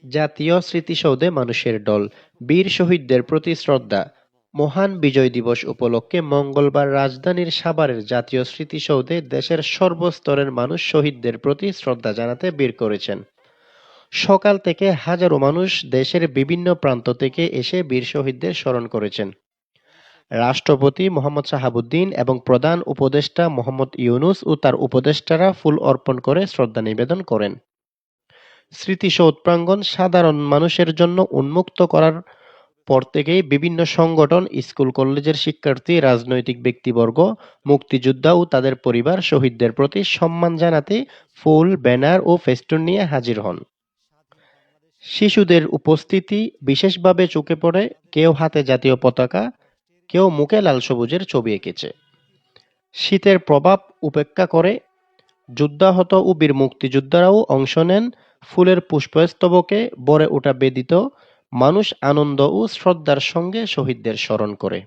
জাতীয় স্মৃতিসৌধে মানুষের ঢল, বীর শহীদদের প্রতি শ্রদ্ধা। মহান বিজয় দিবস উপলক্ষে মঙ্গলবার রাজধানীর সাভারের জাতীয় স্মৃতিসৌধে দেশের সর্বস্তরের মানুষ শহীদদের প্রতি শ্রদ্ধা জানাতে ভিড় করেছেন। সকাল থেকে হাজারো মানুষ দেশের বিভিন্ন প্রান্ত থেকে এসে বীর শহীদদের স্মরণ করেছেন। রাষ্ট্রপতি মোহাম্মদ শাহাবুদ্দিন এবং প্রধান উপদেষ্টা মোহাম্মদ ইউনূস ও তার উপদেষ্টারা ফুল অর্পণ করে শ্রদ্ধা নিবেদন করেন। স্মৃতিসৌধ প্রাঙ্গণ সাধারণ মানুষের জন্য উন্মুক্ত করার পর থেকেই বিভিন্ন সংগঠন, স্কুল-কলেজের শিক্ষার্থী, রাজনৈতিক ব্যক্তিবর্গ, মুক্তিযোদ্ধা ও তাদের পরিবার শহীদদের প্রতি সম্মান জানাতে ফুল, ব্যানার ও ফেস্টুন নিয়ে হাজির হন। শিশুদের উপস্থিতি বিশেষভাবে চোখে পড়ে, কেউ হাতে জাতীয় পতাকা, কেউ মুখে লাল-সবুজের ছবি এঁকেছে। শীতের প্রভাব উপেক্ষা করে যুদ্ধাহত ও বীর মুক্তিযোদ্ধারাও অংশ নেন। ফুলের পুষ্পস্তবকে ভরে ওঠা বেদিতে মানুষ আনন্দ ও শ্রদ্ধার সঙ্গে শহীদদের স্মরণ করে।